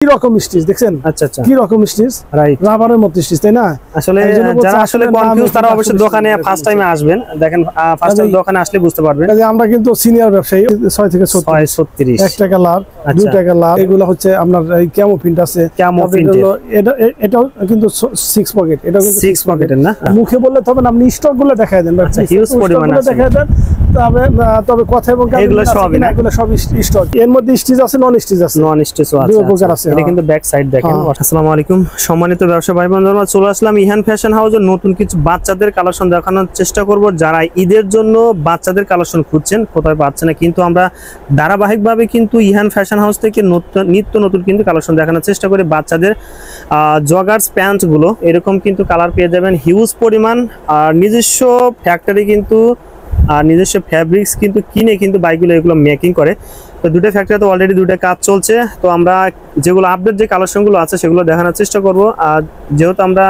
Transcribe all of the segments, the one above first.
কি রকম স্টিচ দেখছেন? আচ্ছা আচ্ছা, কি রকম স্টিচ, রাইট, রাবারের মতো স্টিচ, তাই না? আসলে যারা আসলে কনফিউজ তারা অবশ্যই দোকানে ফার্স্ট টাইমে আসবেন। দেখেন ফার্স্ট টাইম দোকানে আসলে বুঝতে পারবেন। আমরা কিন্তু সিনিয়র ব্যবসায়ী, 6 থেকে 36 একটা কালার, দুইটা কালার, এগুলো হচ্ছে আপনার এই ক্যামো প্রিন্ট আছে, ক্যামো প্রিন্ট, এটাও কিন্তু 6 পকেট, এটা কিন্তু 6 পকেটের না। মুখে বললে তবে আপনি স্টক গুলো দেখায় দেন, হিউজ পরিমাণে দেখায় দেন। তবে কথা এবং এগুলো সব স্টক, এর মধ্যে স্টিচ আছে, নন স্টিচ আছে, নন স্টিচও আছে। এটা কিন্তু ব্যাক সাইড দেখেন। আসসালামু আলাইকুম সম্মানিত ব্যবসায়ী ভাই বোনেরা, চলে আসলাম ইহান ফ্যাশন হাউসের নতুন কিছু বাচ্চাদের কালেকশন দেখানোর চেষ্টা করব। যারা ঈদের জন্য বাচ্চাদের কালেকশন খুঁজছেন, কোথায় পাচ্ছেন না, কিন্তু আমরা ধারাবাহিকভাবে কিন্তু ইহান ফ্যাশন হাউস থেকে নিত্য নতুন কিন্তু কালেকশন দেখানোর চেষ্টা করি। বাচ্চাদের জগার্স প্যান্ট গুলো এরকম কিন্তু কালার পেয়ে যাবেন হিউজ পরিমাণ। আর নিজস্ব ফ্যাক্টরি কিন্তু নিজস্ব ফ্যাব্রিক্স কিন্তু কিনে কিন্তু বাইকগুলো এগুলো মেকিং করে। তো দুটো ফ্যাক্টরিতে অলরেডি দুটো কাজ চলছে। তো আমরা যেগুলো আপডেট যে কালেকশনগুলো আছে সেগুলো দেখানোর চেষ্টা করব। আর যেহেতু আমরা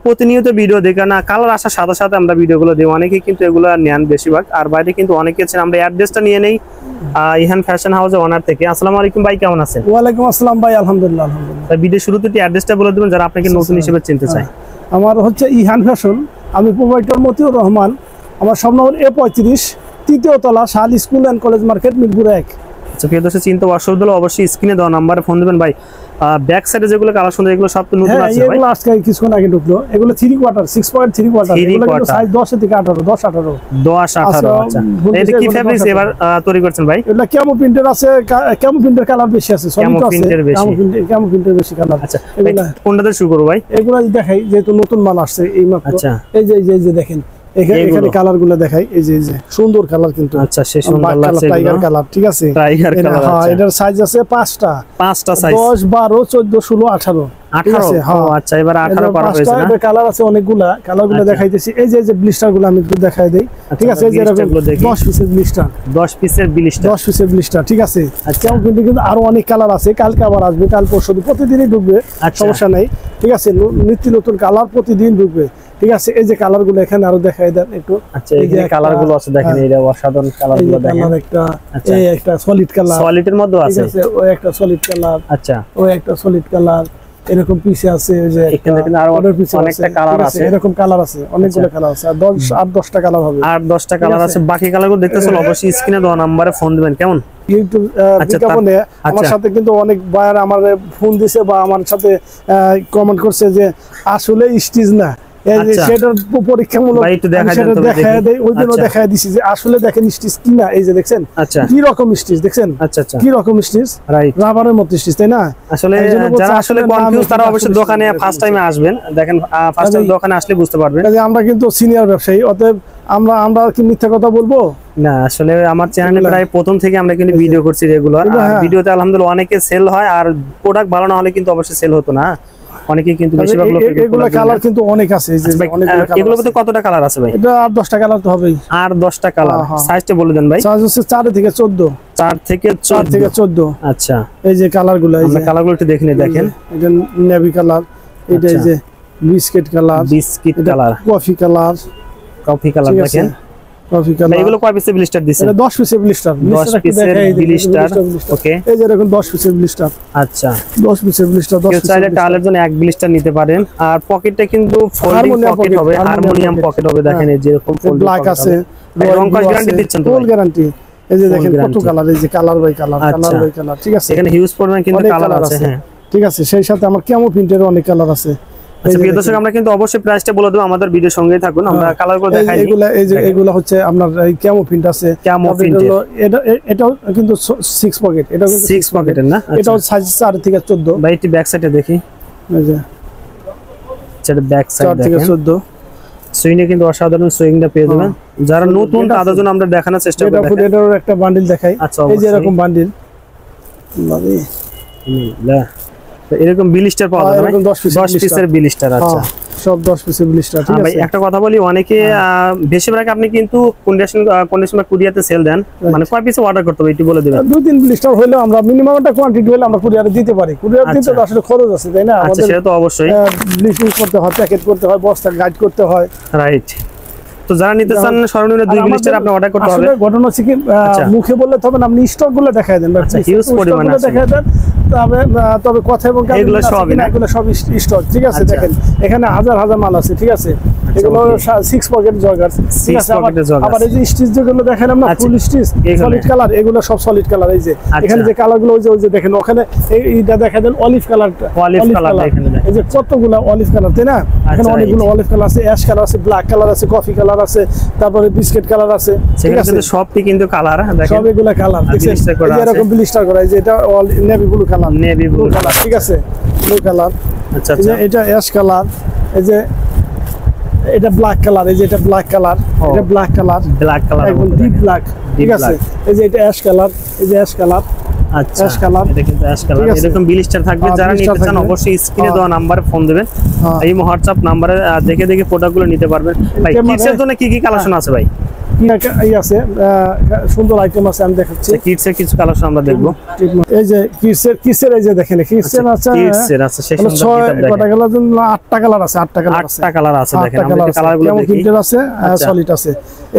প্রতিনিয়ত ভিডিও দেখি না, কালার আসার সাথে সাথে আমরা ভিডিওগুলো দিই, অনেকেই কিন্তু এগুলো নেন বেশিরভাগ। আর বাইরে কিন্তু অনেকে আছেন, আমরা অ্যাড্রেসটা নিয়ে নেই ইহান ফ্যাশন হাউসের ওনার থেকে। আসসালামু আলাইকুম ভাই, কেমন আছেন? ওয়ালাইকুম আসসালাম ভাই, আলহামদুলিল্লাহ আলহামদুলিল্লাহ। ভিডিও শুরুতে অ্যাড্রেসটা বলে দেবেন যারা আপনাকে নতুন হিসেবে চিনতে চায়। আমার হচ্ছে ইহান ফ্যাশন, আমি প্রোভাইডার মতিউর রহমান। আমার সব নম্বর A35, 3য় তলা, শাল school and college market, Mirpur 1। আচ্ছা, প্রিয় দর্শক চিন্তা অসুবিধা হলে অবশ্যই স্ক্রিনে দেওয়া নাম্বারে ফোন দেবেন ভাই। ব্যাক সাইডে যেগুলো কালেকশন এগুলো সব তো নতুন আছে ভাই। এগুলো আজকে কিছুক্ষণ আগে ঢুকলো, এগুলো 3 কোয়ার্টার, 6.3 কোয়ার্টার, এগুলো কিন্তু সাইজ 10 থেকে 18, 10 18। আচ্ছা, এটা কি ফেব্রিক্স এবার তৈরি করছেন ভাই? এটা ক্যামো প্রিন্টের আছে, ক্যামো প্রিন্টের কালার বেশি আছে, সলিড আছে, ক্যামো প্রিন্টের বেশি কালার। আচ্ছা, এগুলা কোনটাতে শুরু করব ভাই? এগুলো দেখাই, যেহেতু নতুন মাল আসছে এই মাত্র। আচ্ছা, এই যে দেখেন এখানে কালার গুলো দেখাই, এই যে সুন্দর কালার কিন্তু। আচ্ছা, সে সুন্দর লাগছে, টাইগার কালার, ঠিক আছে, টাইগার কালার। হ্যাঁ, এটার সাইজ আছে 5টা সাইজ, 10, 12, 14, 16, 18। 18, আচ্ছা, এবার 18 পার হয়েছে না? এটা কালার আছে অনেকগুলা, কালারগুলো দেখাইতেছি। এই যে ব্লিস্টার গুলো আমি একটু দেখাই দেই, ঠিক আছে। এই যে এরকম 10 পিসের ব্লিস্টার, 10 পিসের ব্লিস্টার, ঠিক আছে। আচ্ছা, কিন্তু আরো অনেক কালার আছে, কালকে আবার আসবে, কাল পরশু প্রতিদিনই ঢুকবে, সমস্যা নাই, ঠিক আছে। নিত্য নতুন কালার প্রতিদিন ঢুকবে, ঠিক আছে। এই যে কালার গুলো এখানে আরো দেখাই দেন একটু। আচ্ছা, এই যে কালার গুলো আছে দেখেন, এই অসাধারণ কালার গুলো দেখেন। এই একটা সলিড কালার, সলিডের মধ্যে আছে, ঠিক আছে। ওই একটা সলিড কালার, আচ্ছা, ওই একটা সলিড কালার, এরকম পিসে আছে। ওই যে এখানে কিন্তু আরো অনেকটা কালার আছে, এরকম কালার আছে, অনেকগুলো কালার আছে। আর 8-10টা কালার হবে, 8-10টা কালার আছে। বাকি কালারগুলো দেখতেছেন অবশ্যই স্ক্রিনে দেওয়া নম্বরে ফোন দিবেন, কেমন? ইউটিউব বিজ্ঞাপনে আমার সাথে কিন্তু অনেক বায়ার আমার ফোন দিছে বা আমার সাথে কমেন্ট করছে যে আসলে স্টিচ না, সেটার পরীক্ষামূলক দেখায় দেয়, ওই জন্য দেখায় দিছি যে আসলে দেখেন স্টিচ কিনা। এই যে দেখছেন কি রকম স্টিচ দেখছেন? কি রকম স্টিচ, রাবারের মতো স্টিচ, তাই না? আসলে যারা আসলে কনফিউজ তারা অবশ্যই দোকানে ফার্স্ট টাইমে আসবেন। দেখেন ফার্স্ট টাইম দোকানে আসলে বুঝতে পারবেন। আমরা কিন্তু সিনিয়র ব্যবসায়ী, অতএব আমরা কি মিথ্যা কথা বলবো না। আসলে আমার চ্যানেলে প্রায় প্রথম থেকে আমরা কিন্তু ভিডিও করছি রেগুলার, আর ভিডিওতে আলহামদুলিল্লাহ অনেকে সেল হয়। আর প্রোডাক্ট ভালো না হলে কিন্তু অবশ্যই সেল হতো না, অনেকে কিন্তু বেশিরভাগ লোক। এগুলো কালার কিন্তু অনেক আছে, এই যে এগুলোর মধ্যে কতটা কালার আছে ভাই? এটা 8-10টা কালার তো হবেই। আর 10টা কালার, সাইজটা বলে দেন ভাই। সাইজ হচ্ছে 4 থেকে 14, 4 থেকে 14। আচ্ছা, এই যে কালারগুলো, এই যে কালারগুলো একটু দেখে নিন। দেখেন এটা নেভি কালার, এটা এই যে বিস্কিট কালার, কফি কালার, দেখেন কফি কালার। এগুলো কয় পিসের ব্লিস্টার দিছেন? এটা 10 পিসের ব্লিস্টার, 10 পিসের ব্লিস্টার। ওকে, এই যে এরকম 10 পিসের ব্লিস্টার। আচ্ছা, 10 পিসের ব্লিস্টার, 10 পিসের। চাইলে টালের জন্য এক ব্লিস্টার নিতে পারেন। আর পকেটটা কিন্তু ফোল্ডিং পকেট হবে, হারমোনিয়াম পকেট হবে। দেখেন এই যে এরকম ব্ল্যাক আছে, রং কস গ্যারান্টি দিচ্ছেন তো? Full guarantee. এই যে দেখেন কত কালার, এই যে colour by colour, colour by colour, ঠিক আছে। এখানে হিউজ পরিমাণ কিন্তু কালার আছে, হ্যাঁ, ঠিক আছে। সেই সাথে আমার ক্যামো প্রিন্টের অনেক কালার আছে। আচ্ছা, প্রিয় দর্শক আমরা কিন্তু অবশ্যই প্রাইসটা বলে দেব, আমাদের ভিডিওর সঙ্গেই থাকুন। আমরা কালারগুলো দেখাই। এগুলা হচ্ছে আপনার এই ক্যামো প্রিন্ট আছে, ক্যামো প্রিন্ট। এটাও কিন্তু 6 পকেট, এটাও কিন্তু 6 পকেটের না? এটাও সাইজ 4 থেকে 14। ভাই একটু ব্যাক সাইডে দেখি, এই যে সেটা ব্যাক সাইড 4 থেকে 14। সুইংটা কিন্তু অসাধারণ সুইংটা পেয়ে যাবেন। যারা নতুন তাদের জন্য আমরা দেখানোর চেষ্টা করব। এটার একটা বান্ডিল দেখাই, এই যে এরকম বান্ডিল, এরকম ব্লিস্টার পাওয়া যাবে, 10 পিসের ব্লিস্টার। আচ্ছা, সব 10 পিসের ব্লিস্টার, ঠিক আছে। ভাই একটা কথা বলি, অনেকে বেশিরভাগ আপনি কিন্তু কন্ডিশন কুরিয়ারে সেল দেন, মানে কয় পিস অর্ডার করতে হবে একটু বলে দিবেন? 2-3 ব্লিস্টার হলে আমরা মিনিমাম একটা কোয়ান্টিটি হলে আমরা কুরিয়ারে দিতে পারি। কুরিয়ার দিতে তো আসলে খরচ আছে, তাই না? আচ্ছা, সেটা তো অবশ্যই। ব্লিস্টিং করতে হয়, প্যাকেট করতে হয়, বস্তা গাইড করতে হয়, রাইট। তো যারা নিতে চান সর্বনিম্ন 2 ব্লিস্টার আপনি অর্ডার করতে হবে। আসলে ঘটনা হচ্ছে কি, মুখে বললে তবে আপনি স্টক গুলো দেখায় দেন, হিউজ পরিমাণে দেখায় দেন। তবে কথা এবং এগুলো সব স্টক, ঠিক আছে। দেখেন এখানে হাজার হাজার মাল আছে, ঠিক আছে। এগুলো 6 পকেট জগার, ঠিক আছে। আবার এই যে স্টিচ যেগুলো দেখেন আমরা ফুল স্টিচ সলিড কালার, এগুলো সব সলিড কালার। এই যে এখানে যে কালারগুলো ওই যে দেখেন, ওখানে এইটা দেখা দেন অলিভ কালারটা, এই যে কতগুলো অলিভ কালার, তাই না? এখানে অনেকগুলো অলিভ কালার আছে, অ্যাশ কালার আছে, ব্ল্যাক কালার আছে, কফি কালার আছে, তারপরে বিস্কিট কালার আছে, ঠিক আছে। সবই কিন্তু কালার, দেখেন সব এগুলা কালার, দেখছেন? এরকম ব্লিস্টার করা, এই যে এটা all navy blue colour, navy blue colour, ঠিক আছে, ব্লু কালার। আচ্ছা, এটা অ্যাশ কালার, এই যে এটা ব্ল্যাক কালার, এই যে এটা ব্ল্যাক কালার, এটা ব্ল্যাক কালার, একদম ডিপ ব্ল্যাক, ঠিক আছে। এই যে এটা অ্যাশ কালার, এই যে অ্যাশ কালার। আচ্ছা, এটা কিন্তু অ্যাশ কালার। এরকম ব্লিস্টার থাকবে, যারা নিতে চান অবশ্যই স্ক্রিনে দেওয়া নম্বরে ফোন দিবেন, এই হোয়াটসঅ্যাপ নম্বরে দেখে প্রোডাক্টগুলো নিতে পারবেন। ভাই কিডসের জন্য কি কি কালেকশন আছে ভাই? আছে সুন্দর আইটেম আছে, আমি দেখাচ্ছি। কিডসের কিছু কালেকশন আমরা দেখবো। এই যে কিডসের এই যে দেখেন, কিডসের আছে, কিডসের আছে, সেই সুন্দর কিতাব দেখেন। 8টা কালার আছে, 8টা কালার আছে, 8টা কালার আছে। দেখেন আমরা কালারগুলো দেখি। প্রিন্টার আছে, সলিড আছে।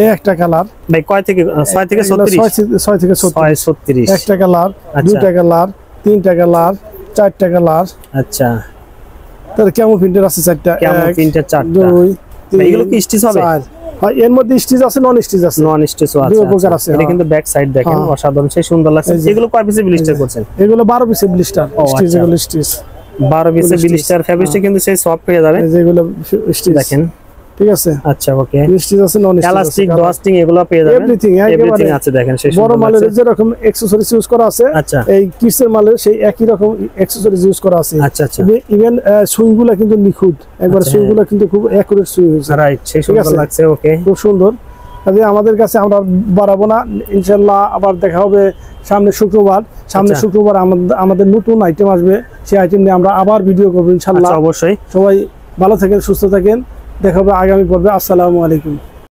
এই একটা কালার ভাই কয় থেকে 6 থেকে 36? 6 থেকে 36। একটা কালার, দুইটা কালার, তিনটা কালার, চারটা কালার। আচ্ছা, তাহলে কেমন প্রিন্টার আছে? 4টা, কেমন প্রিন্টার 4টা। 2 3, এগুলো কি স্টিচ হবে? এর মধ্যে স্টিচ আছে, নন স্টিচ আছে, নন স্টিচও আছে। এটা কিন্তু ব্যাক সাইড দেখেন, অসাধারণ, সেই সুন্দর লাগছে। এগুলো কয় পিসে ব্লিস্টার করছেন? এগুলো 12 পিসে ব্লিস্টার, স্টিচ, এগুলো স্টিচ 12 পিসে ব্লিস্টার। ফেব্রিকটা কিন্তু সেই সফট হয়ে যাবে, যেগুলো স্টিচ দেখেন, ঠিক আছে। আচ্ছা, ওকে। স্টিচ আছে, নন স্টিচ, এলাস্টিক, ডস্টিং এগুলো পেয়ে যাবেন, এভরিথিং আছে। দেখেন সেই বড় মালের যেরকম অ্যাকসেসরিজ ইউজ করা আছে, আচ্ছা, এই কিডসের মালের সেই একই রকম অ্যাকসেসরিজ ইউজ করা আছে। আচ্ছা, আচ্ছা। ইভেন সুইগুলো কিন্তু নিখুঁত, একবার সুইগুলো কিন্তু খুব অ্যাকুরেট সুই হয়েছে, রাইট, সেই সুন্দর লাগছে। ওকে, খুব সুন্দর। আমাদের কাছে আমরা বাড়াবো না, ইনশাআল্লাহ আবার দেখা হবে সামনে শুক্রবার। শুক্রবার আমাদের নতুন আইটেম আসবে, সেই আইটেম নিয়ে আমরা আবার ভিডিও করবো ইনশাআল্লাহ। অবশ্যই। সবাই ভালো থাকেন, সুস্থ থাকেন, দেখা হবে আগামী পর্বে। আসসালামু আলাইকুম।